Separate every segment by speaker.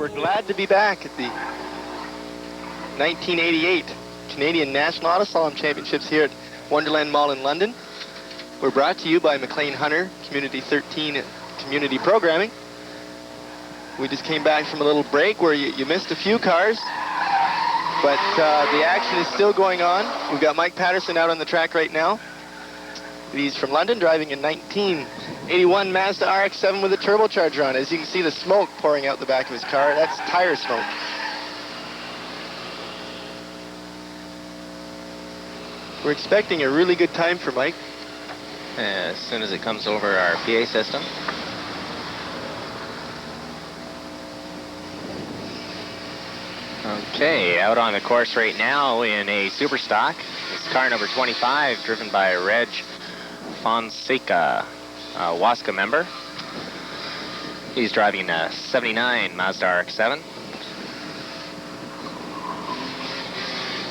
Speaker 1: We're glad to be back at the 1988 Canadian National Auto Slalom Championships here at Wonderland Mall in London. We're brought to you by McLean Hunter, Community 13 Community Programming. We just came back from a little break where you missed a few cars, but the action is still going on. We've got Mike Patterson out on the track right now. He's from London, driving a 1981 Mazda RX-7 with a turbocharger on. As you can see, the smoke pouring out the back of his car. That's tire smoke. We're expecting a really good time for Mike.
Speaker 2: As soon as it comes over our PA system. Okay, out on the course right now in a super stock. It's car number 25, driven by Reg Fonseca, a Waska member. He's driving a 79 Mazda RX-7.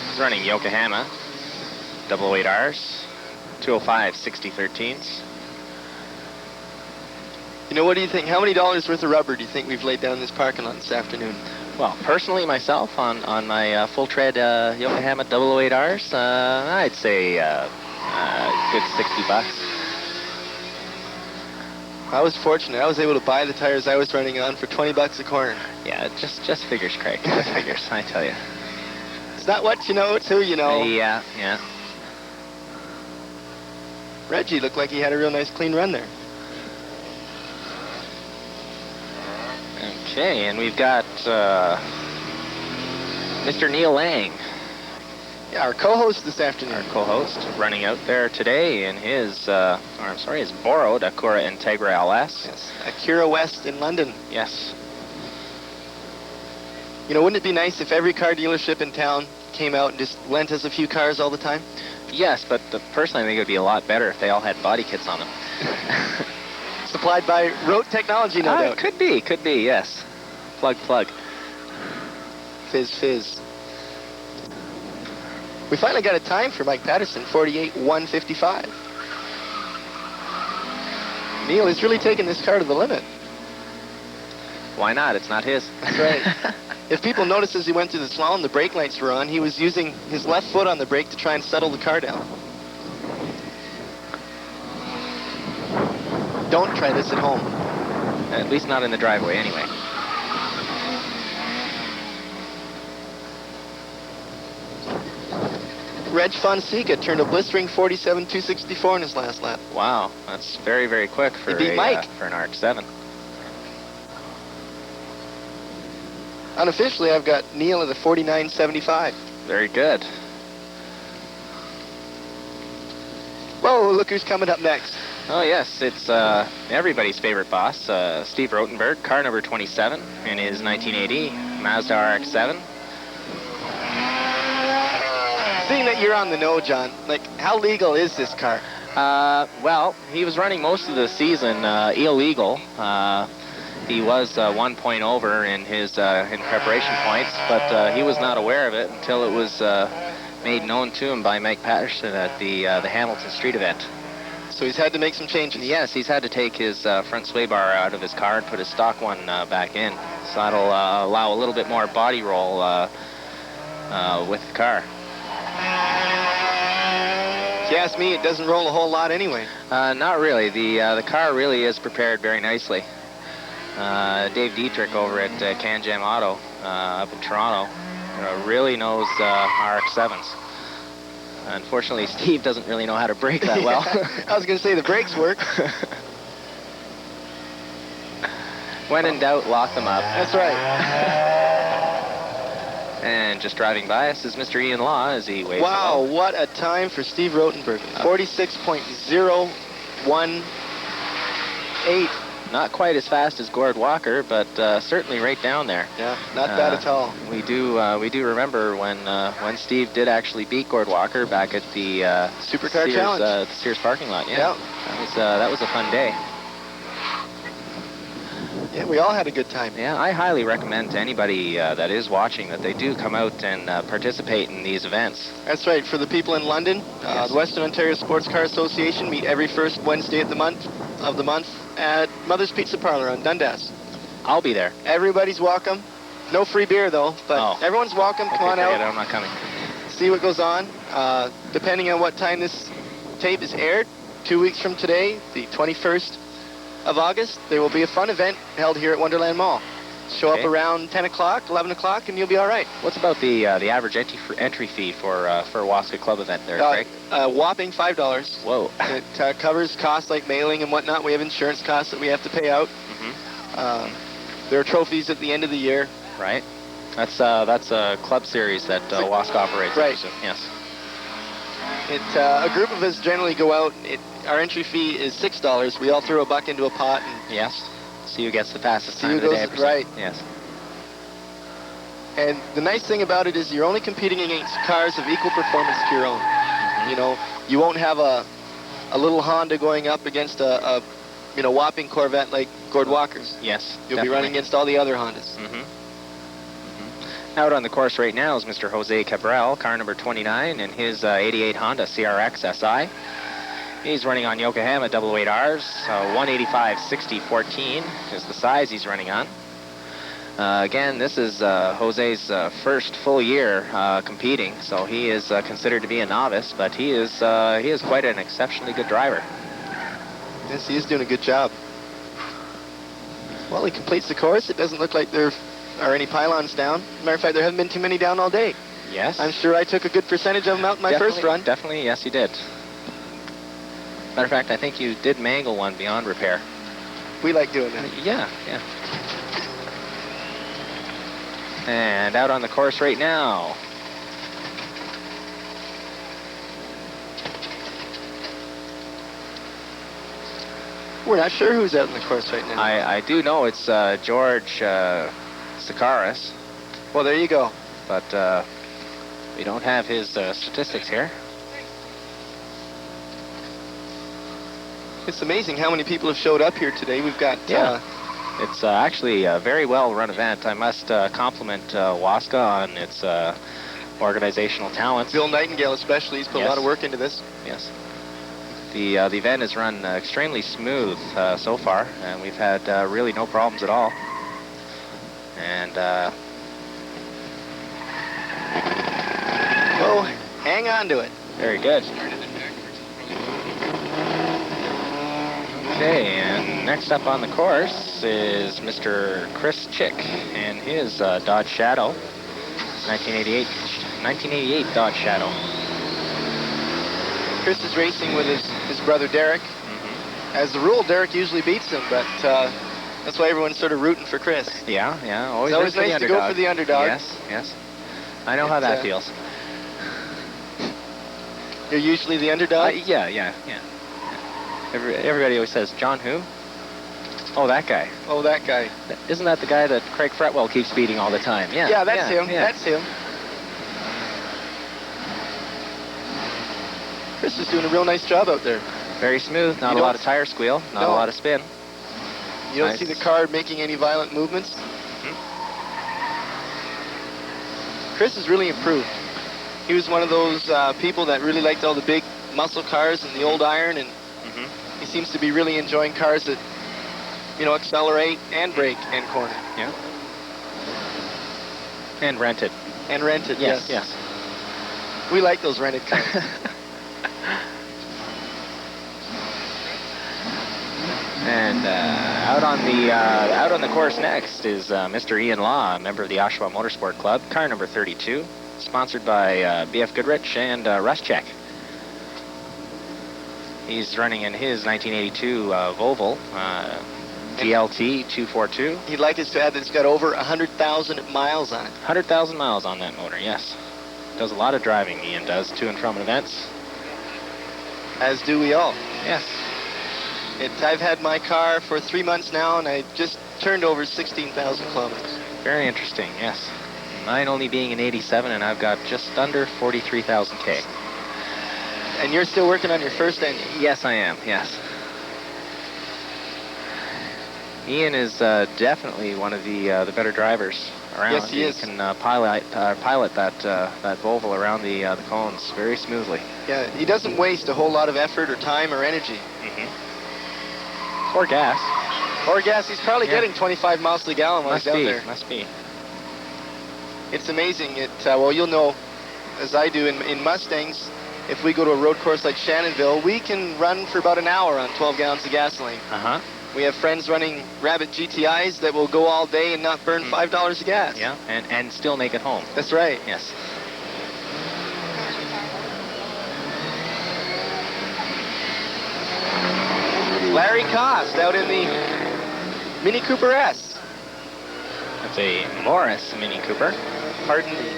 Speaker 2: He's running Yokohama 008Rs, 205 6013s.
Speaker 1: You know, what do you think? How many dollars worth of rubber do you think we've laid down in this parking lot this afternoon?
Speaker 2: Well, personally, myself, on my full tread Yokohama 008Rs, I'd say good $60.
Speaker 1: I was fortunate. I was able to buy the tires I was running on for $20 a corner.
Speaker 2: Yeah, just figures, Craig. Just figures, I tell you.
Speaker 1: It's not what you know, it's who you know.
Speaker 2: Yeah.
Speaker 1: Reggie looked like he had a real nice clean run there.
Speaker 2: Okay, and we've got Mr. Neil Lang.
Speaker 1: Yeah, our co-host this afternoon.
Speaker 2: Our co-host running out there today in his, his borrowed Acura Integra LS.
Speaker 1: Yes, Acura West in London.
Speaker 2: Yes.
Speaker 1: You know, wouldn't it be nice if every car dealership in town came out and just lent us a few cars all the time?
Speaker 2: Yes, but personally I think it would be a lot better if they all had body kits on them.
Speaker 1: Supplied by Rote Technology, no doubt.
Speaker 2: Could be, yes. Plug.
Speaker 1: Fizz. We finally got a time for Mike Patterson, 48.155. Neil is really taking this car to the limit.
Speaker 2: Why not? It's not his.
Speaker 1: That's right. If people noticed as he went through the slalom, the brake lights were on. He was using his left foot on the brake to try and settle the car down. Don't try this at home.
Speaker 2: At least not in the driveway, anyway.
Speaker 1: Reg Fonseca turned a blistering 47.264 in his last lap.
Speaker 2: Wow, that's very, very quick for
Speaker 1: Mike.
Speaker 2: For an RX-7.
Speaker 1: Unofficially, I've got Neil at a 49.75.
Speaker 2: Very good.
Speaker 1: Whoa, look who's coming up next.
Speaker 2: Oh, yes, it's everybody's favorite boss, Steve Rotenberg, car number 27 in his 1980 Mazda RX-7.
Speaker 1: Seeing that you're on the know, John, like, how legal is this car?
Speaker 2: Well, he was running most of the season illegal. He was 1 point over in his in preparation points, but he was not aware of it until it was made known to him by Mike Patterson at the Hamilton Street event.
Speaker 1: So he's had to make some changes.
Speaker 2: Yes, he's had to take his front sway bar out of his car and put his stock one back in. So that'll allow a little bit more body roll with the car.
Speaker 1: If you ask me, it doesn't roll a whole lot anyway.
Speaker 2: Not really. The car really is prepared very nicely. Dave Dietrich over at Can Jam Auto up in Toronto really knows RX-7s. Unfortunately, Steve doesn't really know how to brake that well.
Speaker 1: I was going to say the brakes work.
Speaker 2: When in doubt, lock them up.
Speaker 1: That's right.
Speaker 2: And just driving by us is Mr. Ian Law as he waves.
Speaker 1: Wow,
Speaker 2: along.
Speaker 1: what a time for Steve Rotenberg. 46.018.
Speaker 2: Not quite as fast as Gord Walker, but certainly right down there.
Speaker 1: Yeah, not bad at all.
Speaker 2: We do remember when Steve did actually beat Gord Walker back at the
Speaker 1: Supercar
Speaker 2: Sears,
Speaker 1: Challenge.
Speaker 2: Sears parking lot. Yeah. That was a fun day.
Speaker 1: Yeah, we all had a good time.
Speaker 2: Yeah, I highly recommend to anybody that is watching that they do come out and participate in these events.
Speaker 1: That's right. For the people in London,
Speaker 2: Yes.
Speaker 1: the Western Ontario Sports Car Association meet every first Wednesday of the month at Mother's Pizza Parlor on Dundas.
Speaker 2: I'll be there.
Speaker 1: Everybody's welcome. No free beer, though, but everyone's welcome. Come on out.
Speaker 2: I'm not coming.
Speaker 1: See what goes on. Depending on what time this tape is aired, 2 weeks from today, the 21st of August, there will be a fun event held here at Wonderland Mall. Show up around 10 o'clock, 11 o'clock, and you'll be all right.
Speaker 2: What's about the average entry fee for a Waska Club event there, Craig?
Speaker 1: Whopping $5.
Speaker 2: Whoa.
Speaker 1: It covers costs like mailing and whatnot. We have insurance costs that we have to pay out. There are trophies at the end of the year.
Speaker 2: Right. That's a club series that Waska operates.
Speaker 1: Right.
Speaker 2: Yes.
Speaker 1: A group of us generally go out. Our entry fee is $6. We all throw a buck into a pot. And
Speaker 2: yes. See who gets the fastest time of the day.
Speaker 1: Right.
Speaker 2: Yes.
Speaker 1: And the nice thing about it is you're only competing against cars of equal performance to your own. You know, you won't have a little Honda going up against a whopping Corvette like Gord Walker's.
Speaker 2: Yes.
Speaker 1: You'll be running against all the other Hondas.
Speaker 2: Out on the course right now is Mr. Jose Cabral, car number 29, in his 88 Honda CRX SI. He's running on Yokohama double 8Rs, 185/60/14 is the size he's running on. Again, this is Jose's first full year competing, so he is considered to be a novice, but he is quite an exceptionally good driver.
Speaker 1: Yes, he is doing a good job. Well, he completes the course. It doesn't look like there are any pylons down. Matter of fact, there haven't been too many down all day.
Speaker 2: Yes.
Speaker 1: I'm sure I took a good percentage of them out in my first run.
Speaker 2: Definitely, yes, you did. Matter of fact, I think you did mangle one beyond repair.
Speaker 1: We like doing that.
Speaker 2: Yeah. And out on the course right now.
Speaker 1: We're not sure who's out in the course right now.
Speaker 2: I do know it's George Sakaris.
Speaker 1: Well, there you go.
Speaker 2: But we don't have his statistics here.
Speaker 1: It's amazing how many people have showed up here today. We've got...
Speaker 2: It's actually a very well-run event. I must compliment Waska on its organizational talents.
Speaker 1: Bill Nightingale especially. He's put a lot of work into this.
Speaker 2: Yes. The event has run extremely smooth so far, and we've had really no problems at all. And...
Speaker 1: oh, hang on to it.
Speaker 2: Very good. Okay, and next up on the course is Mr. Chris Chick and his Dodge Shadow, 1988 Dodge Shadow.
Speaker 1: Chris is racing with his brother Derek. As the rule, Derek usually beats him, but that's why everyone's sort of rooting for Chris.
Speaker 2: Yeah, always,
Speaker 1: it's always nice to go for the underdog.
Speaker 2: Yes. I know how that feels.
Speaker 1: You're usually the underdog?
Speaker 2: Yeah. Everybody always says, John who? Oh, that guy.
Speaker 1: Oh, that guy.
Speaker 2: Isn't that the guy that Craig Fretwell keeps beating all the time?
Speaker 1: Yeah, that's him.
Speaker 2: Yeah.
Speaker 1: That's him. Chris is doing a real nice job out there.
Speaker 2: Very smooth. Not a lot of tire squeal. Not a lot of spin.
Speaker 1: You don't see the car making any violent movements. Chris has really improved. He was one of those people that really liked all the big muscle cars and the old iron, and he seems to be really enjoying cars that, accelerate and brake and corner.
Speaker 2: Yeah. And rented.
Speaker 1: And rented, yes. We like those rented cars.
Speaker 2: And out on the course next is Mr. Ian Law, a member of the Oshawa Motorsport Club, car number 32, sponsored by BF Goodrich and Ruscheck. He's running in his 1982 Volvo GLT 242.
Speaker 1: He'd like us to add that it's got over 100,000 miles on it.
Speaker 2: 100,000 miles on that motor, yes. Does a lot of driving, Ian does, to and from events.
Speaker 1: As do we all.
Speaker 2: Yes.
Speaker 1: I've had my car for 3 months now, and I just turned over 16,000 kilometers.
Speaker 2: Very interesting, yes. Mine only being an 87, and I've got just under 43,000 K.
Speaker 1: And you're still working on your first engine?
Speaker 2: Yes, I am, yes. Ian is definitely one of the better drivers around.
Speaker 1: Yes, he is.
Speaker 2: He can pilot that Volvo around the cones very smoothly.
Speaker 1: Yeah, he doesn't waste a whole lot of effort or time or energy.
Speaker 2: Or gas.
Speaker 1: Or gas. He's probably getting 25 miles to the gallon while he's out there.
Speaker 2: Must be.
Speaker 1: It's amazing. Well, you'll know, as I do in Mustangs, if we go to a road course like Shannonville, we can run for about an hour on 12 gallons of gasoline. We have friends running Rabbit GTIs that will go all day and not burn $5 of gas.
Speaker 2: Yeah, and still make it home.
Speaker 1: That's right.
Speaker 2: Yes.
Speaker 1: Larry Cost out in the Mini Cooper S.
Speaker 2: That's a Morris Mini Cooper.
Speaker 1: Pardon me.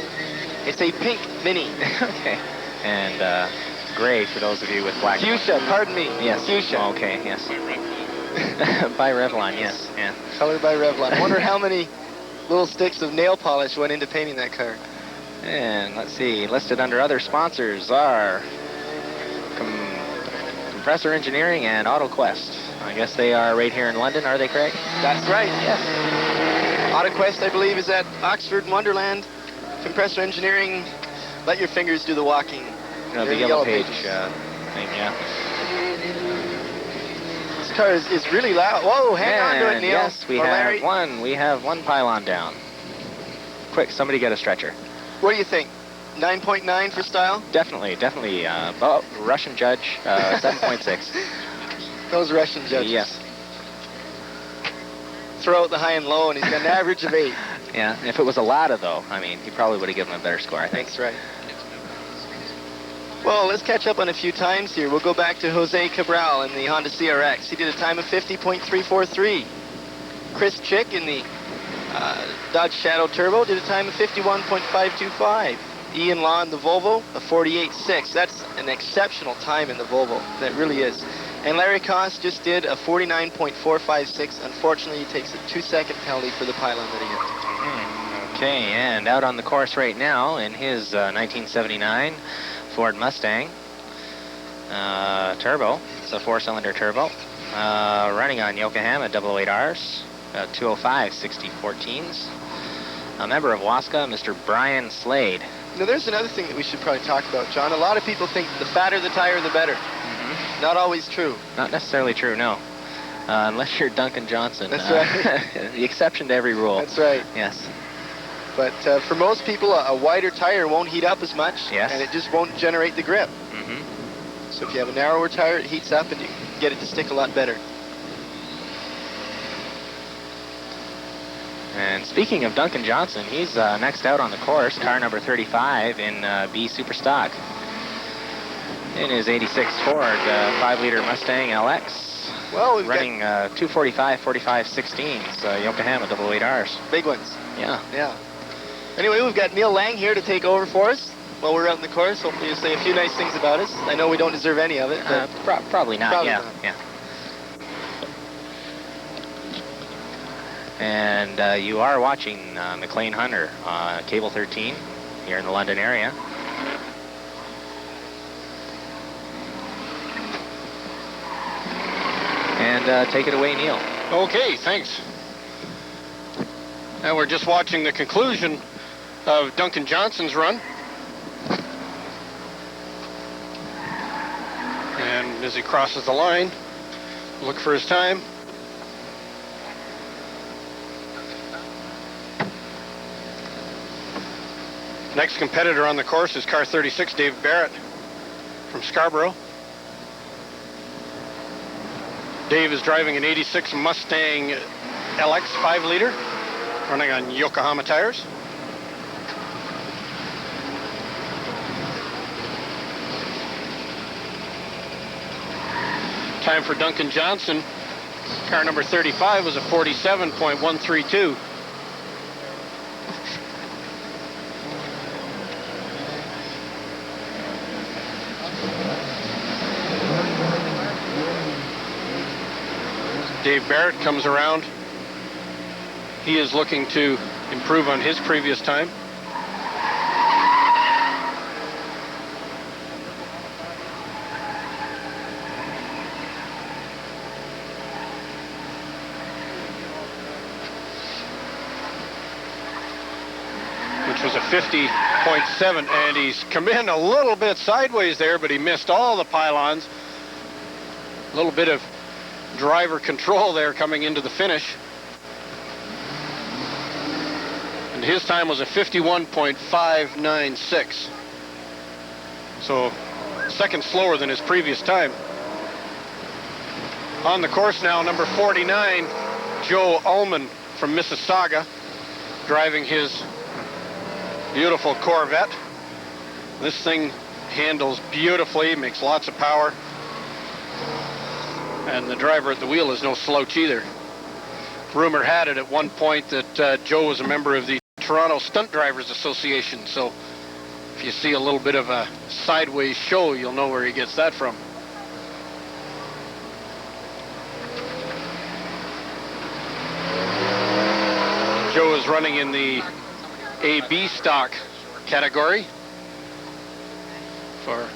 Speaker 1: It's a pink Mini.
Speaker 2: Okay. And gray for those of you with black.
Speaker 1: Fuchsia, pardon me.
Speaker 2: Yes.
Speaker 1: Fuchsia.
Speaker 2: Okay, yes. By Revlon, yes. Yeah.
Speaker 1: Color by Revlon. I wonder how many little sticks of nail polish went into painting that car.
Speaker 2: And let's see, listed under other sponsors are Compressor Engineering and AutoQuest. I guess they are right here in London, are they, Craig?
Speaker 1: That's right, yes. AutoQuest, I believe, is at Oxford Wonderland. Compressor Engineering, let your fingers do the walking.
Speaker 2: The yellow page thing, yeah.
Speaker 1: This car is really loud. Whoa, hang on to it, Neil.
Speaker 2: Yes, we have one pylon down. Quick, somebody get a stretcher.
Speaker 1: What do you think? 9.9 for style?
Speaker 2: Definitely. Russian judge, 7.6.
Speaker 1: Those Russian judges.
Speaker 2: Yes.
Speaker 1: Throw out the high and low, and he's got an average of 8.
Speaker 2: Yeah, if it was a Lada, though, I mean, he probably would have given him a better score, I think.
Speaker 1: That's right. Well, let's catch up on a few times here. We'll go back to Jose Cabral in the Honda CRX. He did a time of 50.343. Chris Chick in the Dodge Shadow Turbo did a time of 51.525. Ian Law in the Volvo, a 48.6. That's an exceptional time in the Volvo. That really is. And Larry Koss just did a 49.456. Unfortunately, he takes a 2-second penalty for the pylon that he hit.
Speaker 2: Okay, and out on the course right now in his 1979 Ford Mustang turbo. It's a 4-cylinder turbo. Running on Yokohama 008Rs, 205 6014s. A member of Waska, Mr. Brian Slade.
Speaker 1: Now, there's another thing that we should probably talk about, John. A lot of people think the fatter the tire, the better. Not always true.
Speaker 2: Not necessarily true, no. Unless you're Duncan Johnson.
Speaker 1: That's right.
Speaker 2: The exception to every rule.
Speaker 1: That's right.
Speaker 2: Yes.
Speaker 1: But for most people, a wider tire won't heat up as much.
Speaker 2: Yes.
Speaker 1: And it just won't generate the grip. So if you have a narrower tire, it heats up and you can get it to stick a lot better.
Speaker 2: And speaking of Duncan Johnson, he's next out on the course, car number 35 in B Superstock. In his 86 Ford 5-liter Mustang LX.
Speaker 1: Well, we've
Speaker 2: running 245 45 16s, Yokohama 008Rs.
Speaker 1: Big ones.
Speaker 2: Yeah.
Speaker 1: Yeah. Anyway, we've got Neil Lang here to take over for us while we're out in the course. Hopefully you'll say a few nice things about us. I know we don't deserve any of it, but
Speaker 2: probably not.
Speaker 1: Probably
Speaker 2: yeah.
Speaker 1: not.
Speaker 2: Yeah. And you are watching McLean Hunter, Cable 13, here in the London area. And take it away, Neil.
Speaker 3: Okay, thanks. Now we're just watching the conclusion of Duncan Johnson's run. And as he crosses the line, look for his time. Next competitor on the course is car 36, Dave Barrett from Scarborough. Dave is driving an 86 Mustang LX 5-liter, running on Yokohama tires. Time for Duncan Johnson, car number 35, was a 47.132. Dave Barrett comes around. He is looking to improve on his previous time. Which was a 50.7, and he's come in a little bit sideways there, but he missed all the pylons. A little bit of driver control there coming into the finish. And And his time was a 51.596. So second slower than his previous time. On the course now, number 49, Joe Ullman from Mississauga, driving his beautiful Corvette. This thing handles beautifully, makes lots of power. And the driver at the wheel is no slouch either. Rumor had it at one point that Joe was a member of the Toronto Stunt Drivers Association. So if you see a little bit of a sideways show, you'll know where he gets that from. Joe is running in the AB stock category for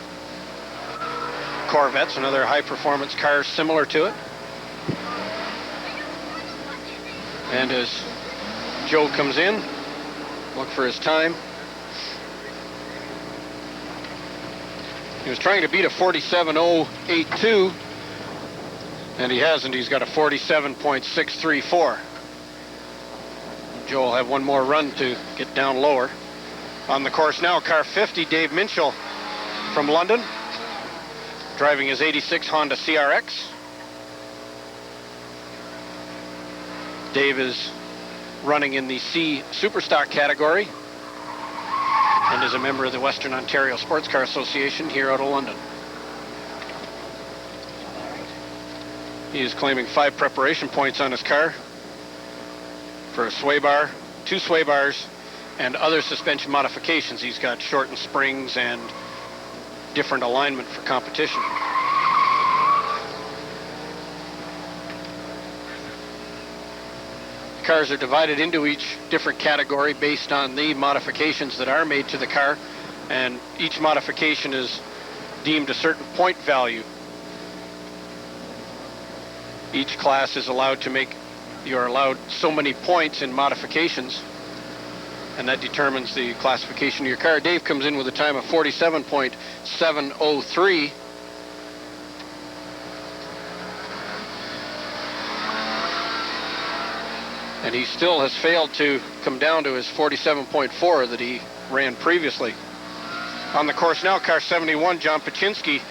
Speaker 3: Corvettes, another high-performance car similar to it. And as Joe comes in, look for his time. He was trying to beat a 47.082, and he hasn't. He's got a 47.634. Joe will have one more run to get down lower. On the course now, car 50, Dave Minchell from London, driving his 86 Honda CRX. Dave is running in the C Superstock category and is a member of the Western Ontario Sports Car Association here out of London. He is claiming 5 preparation points on his car for a sway bar, 2 sway bars, and other suspension modifications. He's got shortened springs and different alignment for competition. Cars are divided into each different category based on the modifications that are made to the car, and each modification is deemed a certain point value. Each class is allowed to make, you're allowed so many points in modifications, and that determines the classification of your car. Dave comes in with a time of 47.703. And he still has failed to come down to his 47.4 that he ran previously. On the course now, car 71, John Paczynski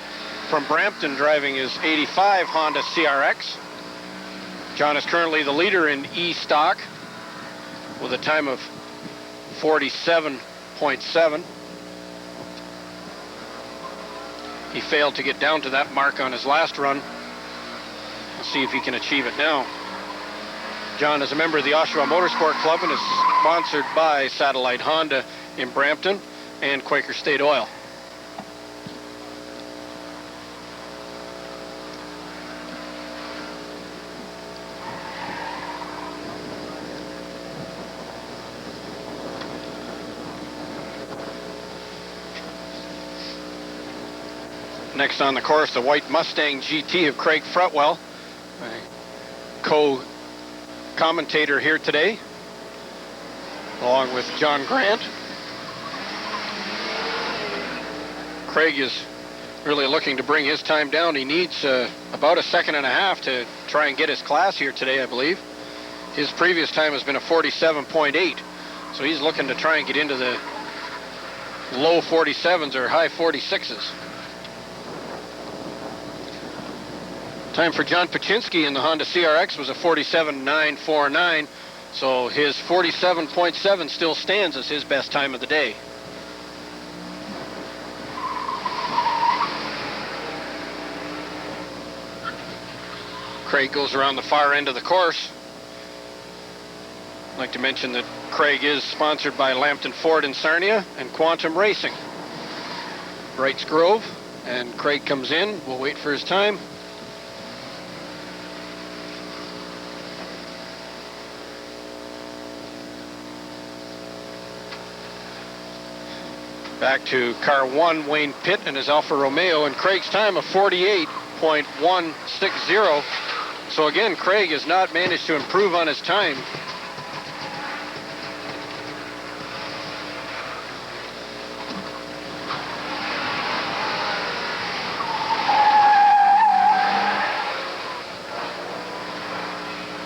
Speaker 3: from Brampton, driving his 85 Honda CRX. John is currently the leader in E stock with a time of 47.7. He failed to get down to that mark on his last run. Let's see if he can achieve it now. John is a member of the Oshawa Motorsport Club and is sponsored by Satellite Honda in Brampton and Quaker State Oil. Next on the course, the white Mustang GT of Craig Fretwell, co-commentator here today, along with John Grant. Craig is really looking to bring his time down. He needs about a second and a half to try and get his class here today, I believe. His previous time has been a 47.8, so he's looking to try and get into the low 47s or high 46s. Time for John Paczynski in the Honda CRX was a 47.949, so his 47.7 still stands as his best time of the day. Craig goes around the far end of the course. I'd like to mention that Craig is sponsored by Lambton Ford in Sarnia and Quantum Racing. Wrights Grove, and Craig comes in. We'll wait for his time. Back to car 1, Wayne Pitt and his Alfa Romeo, and Craig's time of 48.160. So again, Craig has not managed to improve on his time.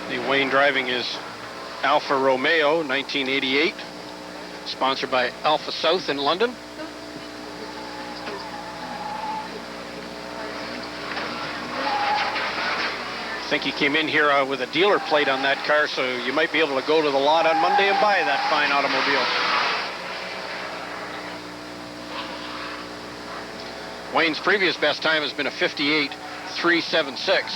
Speaker 3: The Wayne driving his Alfa Romeo 1988. sponsored by Alpha South in London. I think he came in here with a dealer plate on that car, so you might be able to go to the lot on Monday and buy that fine automobile. Wayne's previous best time has been a 58.376.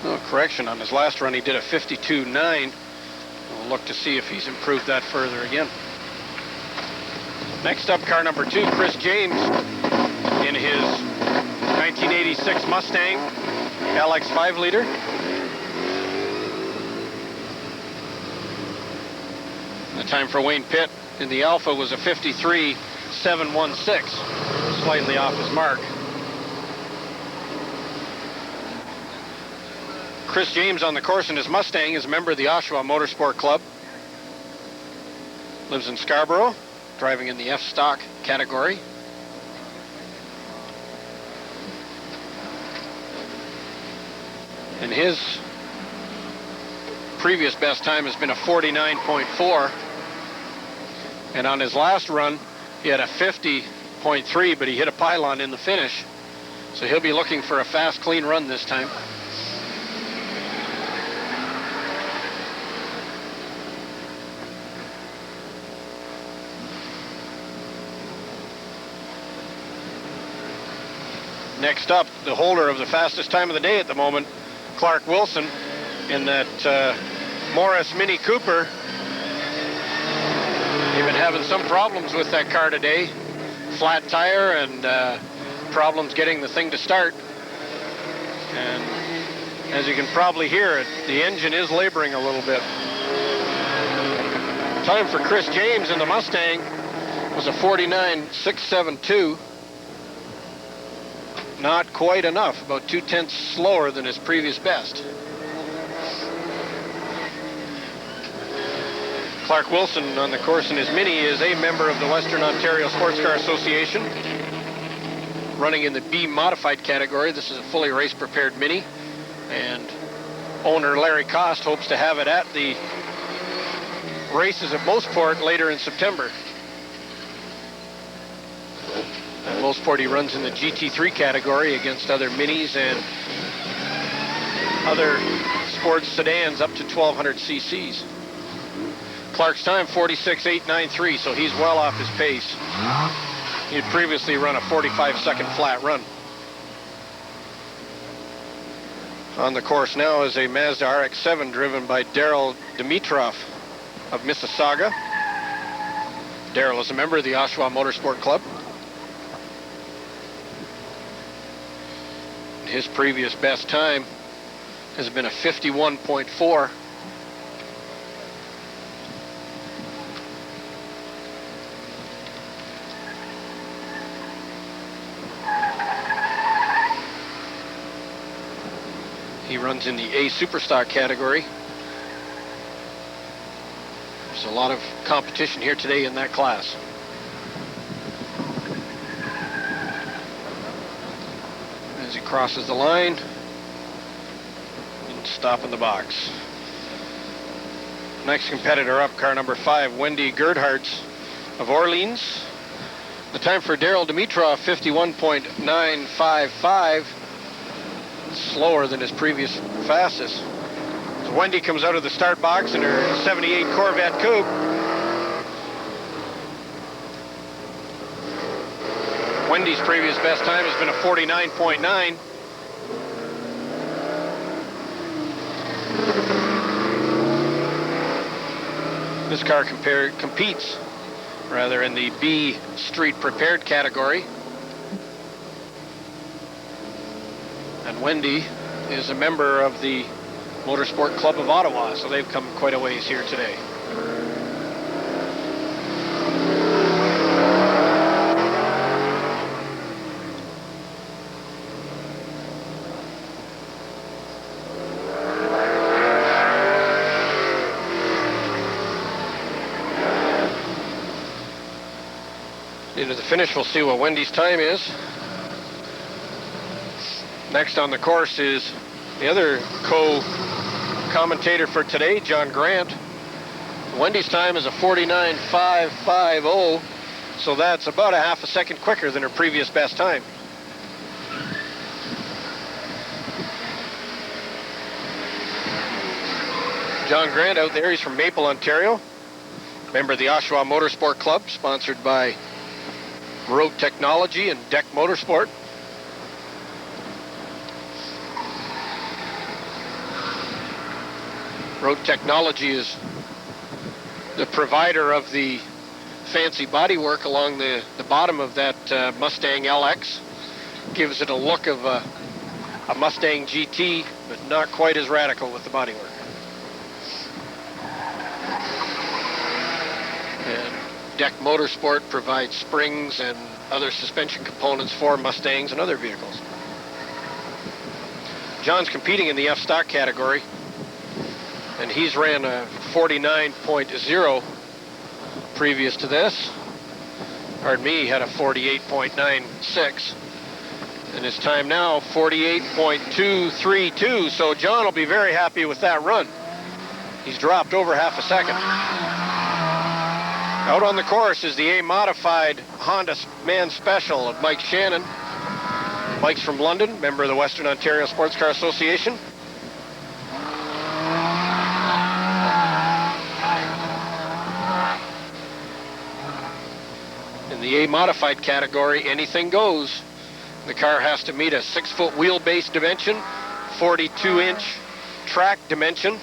Speaker 3: Oh, correction, on his last run he did a 52.9. We'll look to see if he's improved that further again. Next up, car number 2, Chris James in his 1986 Mustang LX 5-liter. The time for Wayne Pitt in the Alpha was a 53.716, slightly off his mark. Chris James on the course in his Mustang is a member of the Oshawa Motorsport Club. Lives in Scarborough, driving in the F-Stock category. And his previous best time has been a 49.4. And on his last run, he had a 50.3, but he hit a pylon in the finish. So he'll be looking for a fast, clean run this time. Next up, the holder of the fastest time of the day at the moment, Clark Wilson, in that Morris Mini Cooper. He's been having some problems with that car today. Flat tire and problems getting the thing to start. And as you can probably hear, the engine is laboring a little bit. Time for Chris James in the Mustang was a 49.672. Not quite enough, about 0.2 slower than his previous best. Clark Wilson on the course in his Mini is a member of the Western Ontario Sports Car Association, running in the B modified category. This is a fully race prepared Mini, and owner Larry Cost hopes to have it at the races at Mosport later in September. At Mosport he runs in the GT3 category against other Minis and other sports sedans up to 1200 cc's. Clark's time 46.893, so he's well off his pace. He had previously run a 45-second flat run. On the course now is a Mazda RX-7 driven by Daryl Dimitrov of Mississauga. Daryl is a member of the Oshawa Motorsport Club. His previous best time has been a 51.4. He runs in the A Superstock category. There's a lot of competition here today in that class. As he crosses the line and stop in the box. Next competitor up, car number 5, Wendy Gerdhardt of Orleans. The time for Daryl Dimitrov, 51.955. Slower than his previous fastest. So Wendy comes out of the start box in her 78 Corvette Coupe. Wendy's previous best time has been a 49.9. This car competes in the B Street Prepared category. And Wendy is a member of the Motorsport Club of Ottawa, so they've come quite a ways here today. Into the finish, we'll see what Wendy's time is. Next on the course is the other co-commentator for today, John Grant. Wendy's time is a 49.550, so that's about a half a second quicker than her previous best time. John Grant out there, he's from Maple, Ontario. Member of the Oshawa Motorsport Club, sponsored by Road Technology and Deck Motorsport. Road Technology is the provider of the fancy bodywork along the bottom of that Mustang LX. Gives it a look of a Mustang GT, but not quite as radical with the bodywork. And Deck Motorsport provides springs and other suspension components for Mustangs and other vehicles. John's competing in the F-Stock category, and he's ran a 49.0 previous to this. Pardon me, he had a 48.96. And his time now, 48.232. So John will be very happy with that run. He's dropped over half a second. Out on the course is the A-modified Honda Man Special of Mike Shannon. Mike's from London, member of the Western Ontario Sports Car Association. In the A-modified category, anything goes. The car has to meet a 6-foot wheelbase dimension, 42-inch track dimension,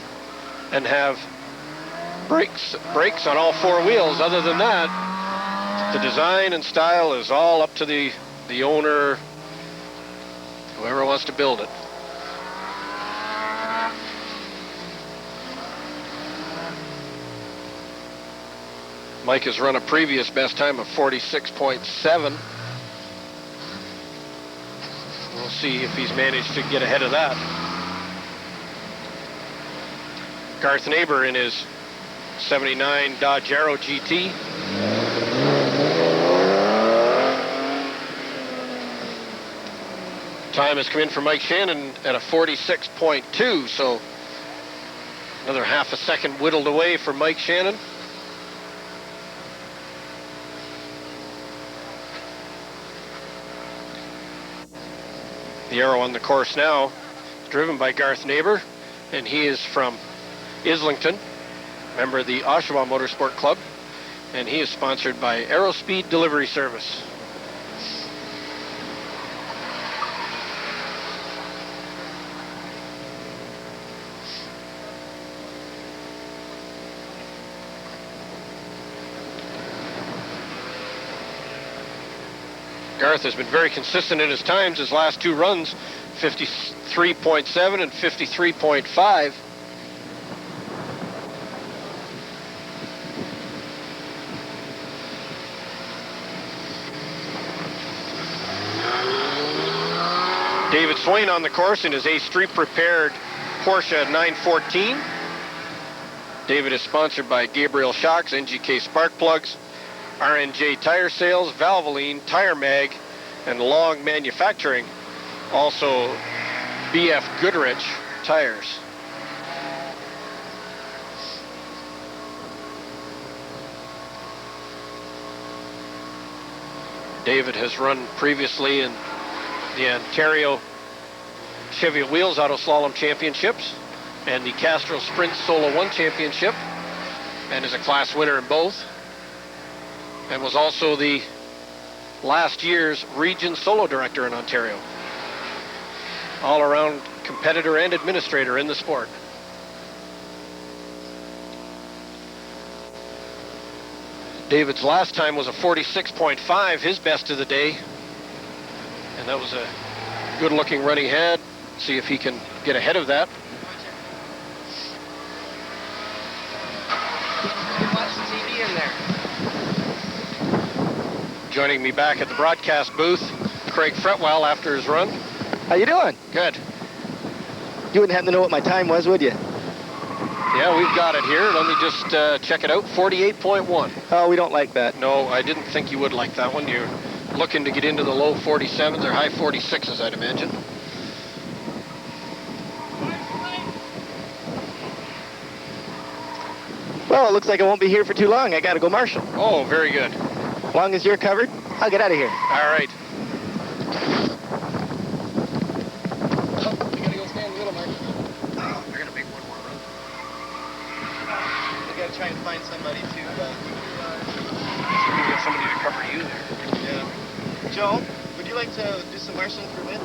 Speaker 3: and have brakes on all 4 wheels. Other than that, the design and style is all up to the owner, whoever wants to build it. Mike has run a previous best time of 46.7. We'll see if he's managed to get ahead of that. Garth Neighbor in his 79 Dodge Aero GT. Time has come in for Mike Shannon at a 46.2, so another half a second whittled away for Mike Shannon. The Aero on the course now, driven by Garth Neighbor, and he is from Islington, member of the Oshawa Motorsport Club, and he is sponsored by Aerospeed Delivery Service. Garth has been very consistent in his times. His last 2 runs, 53.7 and 53.5. David Swain on the course in his A Street prepared Porsche 914. David is sponsored by Gabriel Shocks, NGK Spark Plugs, RNJ Tire Sales, Valvoline, Tire Mag, and Long Manufacturing. Also, BF Goodrich Tires. David has run previously in the Ontario Cheviot Wheels Auto Slalom Championships and the Castrol Sprint Solo 1 Championship, and is a class winner in both, and was also the last year's region solo director in Ontario. All-around competitor and administrator in the sport. David's last time was a 46.5, his best of the day, and that was a good-looking run he had. See if he can get ahead of that.
Speaker 2: Watch the TV in there.
Speaker 3: Joining me back at the broadcast booth, Craig Fretwell after his run.
Speaker 1: How you doing?
Speaker 3: Good.
Speaker 1: You wouldn't happen to know what my time was, would you?
Speaker 3: Yeah, we've got it here. Let me just check it out. 48.1.
Speaker 1: Oh, we don't like that.
Speaker 3: No, I didn't think you would like that one. You're looking to get into the low 47s or high 46s, I'd imagine.
Speaker 1: Well, it looks like I won't be here for too long. I gotta go marshal.
Speaker 3: Oh, very good.
Speaker 1: As long as you're covered, I'll get out of here.
Speaker 3: All right.
Speaker 1: We gotta go stand in the middle, Mark.
Speaker 3: They're going to make one more run.
Speaker 1: We gotta try and find somebody to,
Speaker 3: Get somebody to cover you there.
Speaker 1: yeah. Joe, would you like to do some marshalling for a bit?